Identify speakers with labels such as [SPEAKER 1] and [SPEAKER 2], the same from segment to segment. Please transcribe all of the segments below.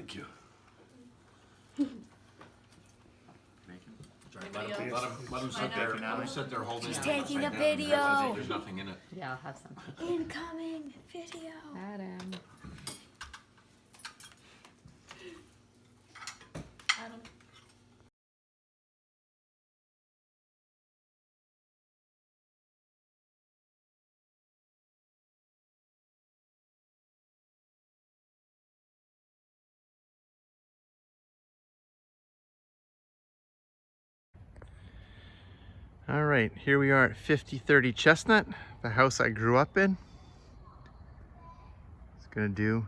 [SPEAKER 1] Thank you. Let him sit there. Let him sit there holding it.
[SPEAKER 2] She's taking a
[SPEAKER 1] upside down.
[SPEAKER 2] video.
[SPEAKER 1] There's nothing in it.
[SPEAKER 3] Yeah, I'll have some.
[SPEAKER 2] Incoming video.
[SPEAKER 3] Adam.
[SPEAKER 2] Adam.
[SPEAKER 4] All right, here we are at 5030 Chestnut, the house I grew up in. It's gonna do.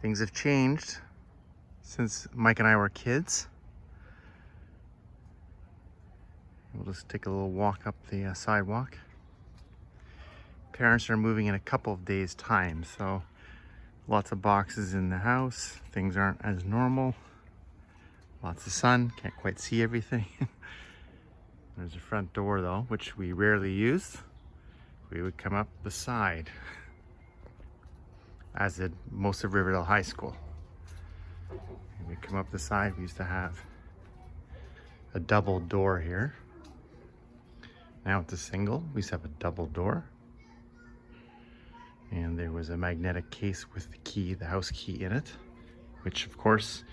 [SPEAKER 4] Things have changed since Mike and I were kids. We'll just take a little walk up the sidewalk. Parents are moving in a couple of days' time, so lots of boxes in the house. Things aren't as normal. Lots of sun, can't quite see everything. There's a front door though, which we rarely use. We would come up the side, as did most of Riverdale High School. And we'd come up the side. We used to have a double door here. Now it's a single. We used to have a double door. And there was a magnetic case with the key, the house key in it, which of course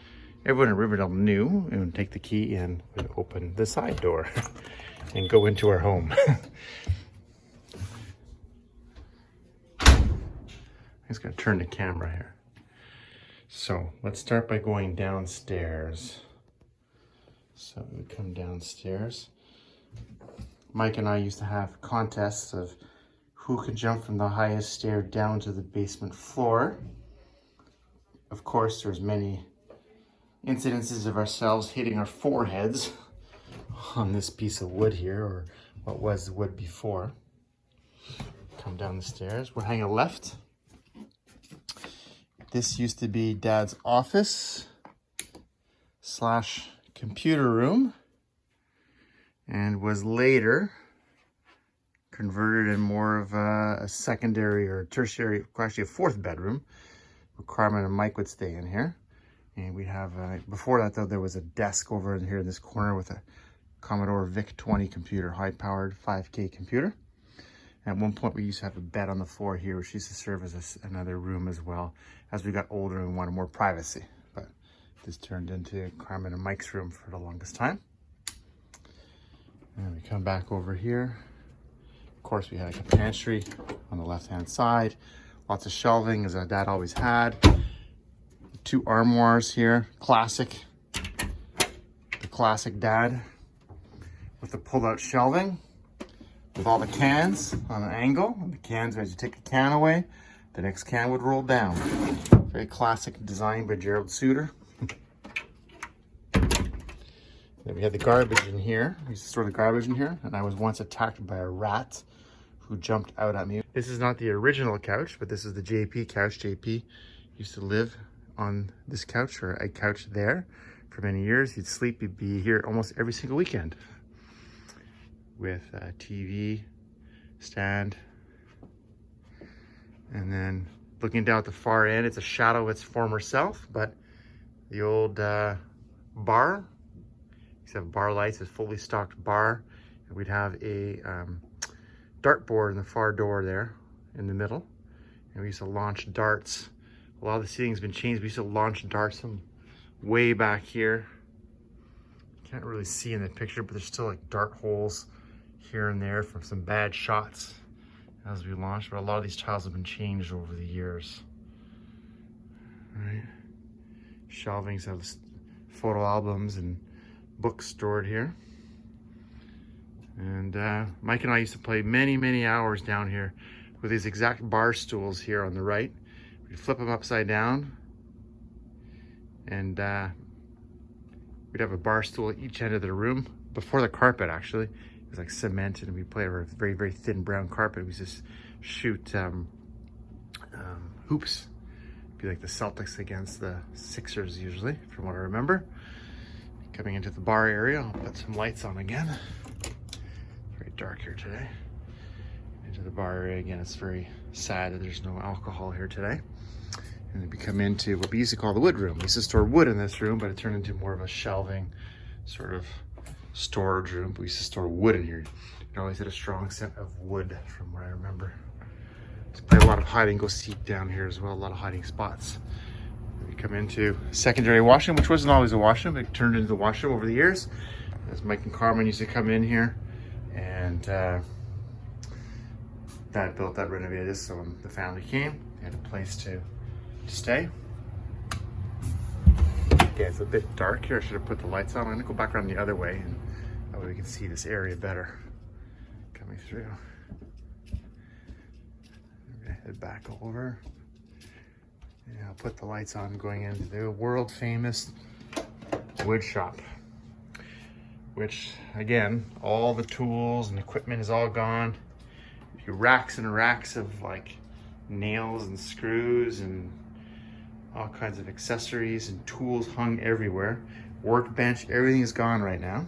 [SPEAKER 4] everyone in Riverdale knew, and would take the key and would open the side door and go into our home. I'm just gonna turn the camera here. So let's start by going downstairs. So we come downstairs. Mike and I used to have contests of who could jump from the highest stair down to the basement floor. Of course, there's many incidences of ourselves hitting our foreheads on this piece of wood here, or what was wood before. Come down the stairs. We're hanging left. This used to be Dad's office / computer room, and was later converted in more of a secondary or tertiary, actually a fourth bedroom, where Carmen and Mike would stay in here. And we have, before that though, there was a desk over in here in this corner with a Commodore VIC-20 computer, high-powered 5K computer. At one point we used to have a bed on the floor here, which used to serve as another room as well. As we got older and wanted more privacy. But this turned into Carmen and Mike's room for the longest time. And we come back over here. Of course, we had like a pantry on the left-hand side. Lots of shelving, as our dad always had. 2 armoires here, classic. The classic dad with the pull-out shelving with all the cans on an angle. And the cans, as you take a can away, the next can would roll down. Very classic design by Gerald Suter. Then we had the garbage in here. We used to store the garbage in here, and I was once attacked by a rat who jumped out at me. This is not the original couch, but this is the JP couch. JP used to live on this couch, or a couch there, for many years. He'd sleep, he'd be here almost every single weekend with a TV stand. And then looking down at the far end, it's a shadow of its former self, but the old bar. Used to have bar lights, a fully stocked bar. And we'd have a dartboard in the far door there in the middle. And we used to launch darts. A lot of the seating's been changed. We used to launch darts from way back here. Can't really see in the picture, but there's still like dart holes here and there from some bad shots as we launched. But a lot of these tiles have been changed over the years. All right. Shelvings have photo albums and books stored here. And Mike and I used to play many, many hours down here with these exact bar stools here on the right. We'd flip them upside down, and we'd have a bar stool at each end of the room. Before the carpet, actually, it was like cement, and we played over a very, very thin brown carpet. We just shoot hoops. It'd be like the Celtics against the Sixers usually, from what I remember. Coming into the bar area, I'll put some lights on again. Very dark here today. Into the bar area again, it's very sad that there's no alcohol here today. And then we come into what we used to call the wood room. We used to store wood in this room, but it turned into more of a shelving sort of storage room. We used to store wood in here. It always had a strong scent of wood from what I remember. There's probably a lot of hide and go seek down here as well, a lot of hiding spots. We come into secondary washroom, which wasn't always a washroom. It turned into the washroom over the years. As Mike and Carmen used to come in here, and Dad built that, renovated this, so when the family came, they had a place to stay. Yeah, it's a bit dark here. I should have put the lights on. I'm gonna go back around the other way, and that way we can see this area better. Coming through. I'm gonna head back over. Yeah, I'll put the lights on going into the world famous wood shop. Which, again, all the tools and equipment is all gone. Racks and racks of like nails and screws and all kinds of accessories and tools hung everywhere. Workbench, everything is gone right now.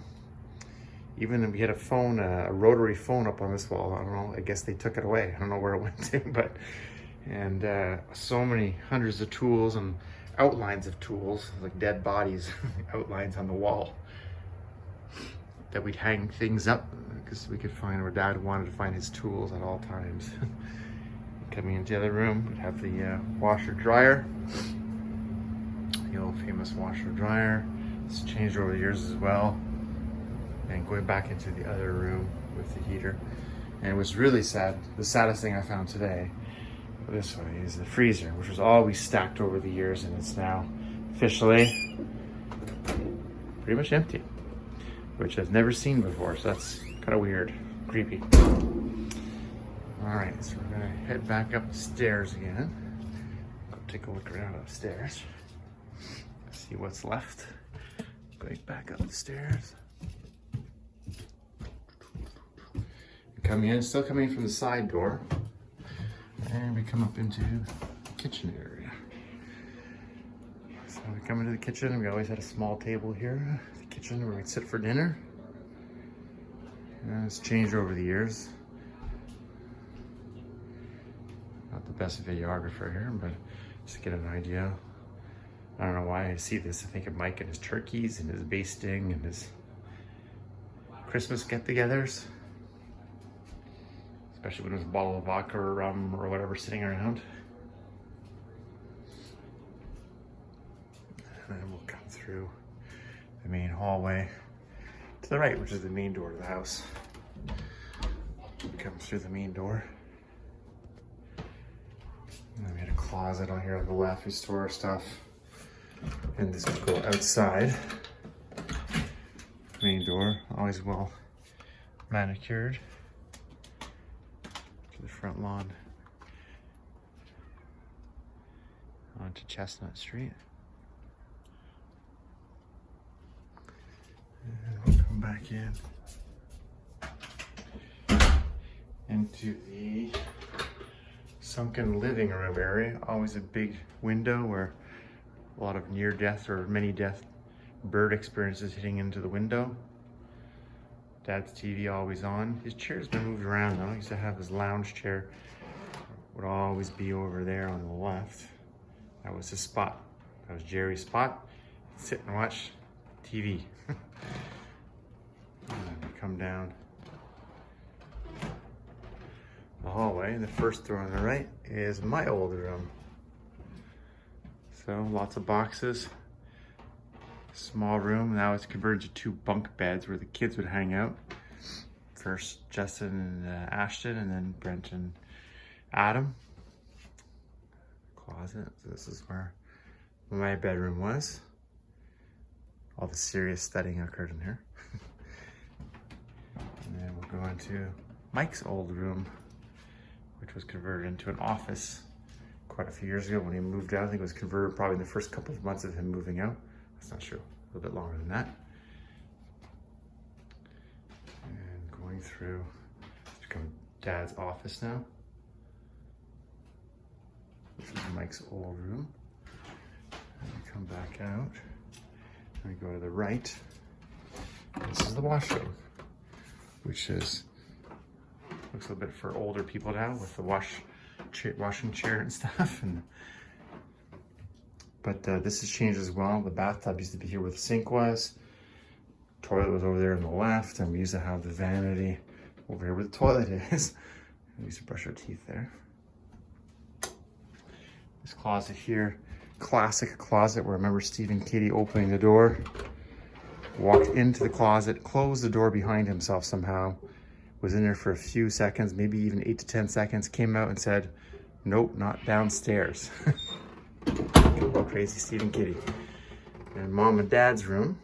[SPEAKER 4] Even we had a phone, a rotary phone up on this wall. I don't know, I guess they took it away. I don't know where it went to, but, and so many hundreds of tools and outlines of tools, like dead bodies, outlines on the wall that we'd hang things up because we could find where Dad wanted to find his tools at all times. Coming into the other room, we'd have the washer dryer, the old famous washer dryer. It's changed over the years as well. And going back into the other room with the heater. And it was really sad. The saddest thing I found today, this way, is the freezer, which was always stacked over the years, and it's now officially pretty much empty, which I've never seen before, so that's kind of weird, creepy. All right, so we're gonna head back up the stairs again. Go take a look around upstairs, see what's left. Going back up the stairs. Coming in, still coming in from the side door. And we come up into the kitchen area. So we come into the kitchen, we always had a small table here. Kitchen where we'd sit for dinner. It's changed over the years. Not the best videographer here, but just to get an idea. I don't know why I see this. I think of Mike and his turkeys and his basting and his Christmas get-togethers. Especially when there's a bottle of vodka or rum or whatever sitting around. And then we'll come through the main hallway to the right, which is the main door to the house. Come through the main door. And then we had a closet on here on the left. We store our stuff. And this would go outside. Main door, always well manicured. To the front lawn. Onto Chestnut Street. And we'll come back into the sunken living room area. Always a big window where a lot of near-death or many-death bird experiences hitting into the window. Dad's TV always on. His chair's been moved around though. He used to have his lounge chair. Would always be over there on the left. That was his spot. That was Jerry's spot. Sit and watch TV. And then we come down the hallway. The first door on the right is my old room. So lots of boxes. Small room. Now it's converted to 2 bunk beds where the kids would hang out. First Justin and Ashton, and then Brent and Adam. Closet. So this is where my bedroom was. All the serious studying occurred in here. And then we'll go into Mike's old room, which was converted into an office quite a few years ago when he moved out. I think it was converted probably in the first couple of months of him moving out. That's not true, a little bit longer than that. And going through, it's become Dad's office now. This is Mike's old room. And we come back out, and we go to the right. This is the washroom, which is, looks a little bit for older people now with the washing chair and stuff. And But this has changed as well. The bathtub used to be here where the sink was. Toilet was over there on the left, and we used to have the vanity over here where the toilet is. We used to brush our teeth there. This closet here, classic closet where I remember Steve and Katie opening the door, walked into the closet, closed the door behind himself somehow, was in there for a few seconds, maybe even 8 to 10 seconds, came out and said, nope, not downstairs. Go crazy, Steve and Kitty. And Mom and Dad's room.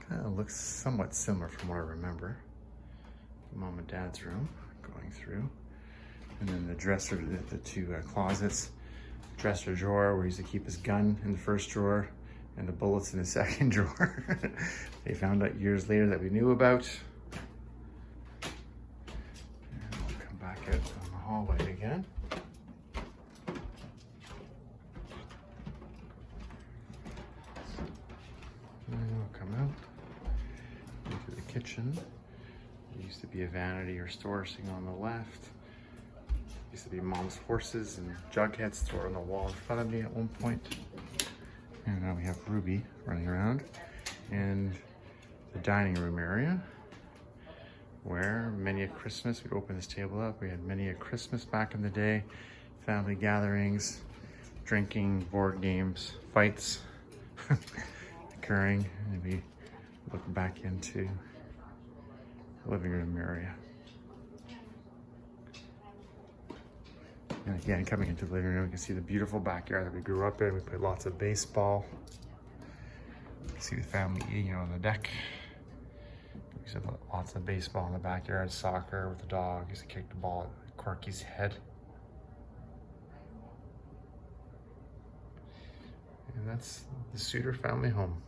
[SPEAKER 4] Kind of looks somewhat similar from what I remember. Mom and Dad's room, going through. And then the dresser, the two closets. Dresser drawer where he used to keep his gun in the first drawer and the bullets in the second drawer. They found out years later that we knew about. And we'll come back out on the hallway again. And we'll come out into the kitchen. There used to be a vanity or store sitting on the left. Used to be Mom's horses and jugheads stored on the wall in front of me at one point. And now we have Ruby running around. And the dining room area, where many a Christmas, we'd open this table up. We had many a Christmas back in the day, family gatherings, drinking, board games, fights occurring. And we look back into the living room area. And again, coming into the living room, you can see the beautiful backyard that we grew up in. We played lots of baseball. You can see the family eating on the deck. We used to have lots of baseball in the backyard, soccer with the dog. Used to kick the ball at Corky's head. And that's the Suter family home.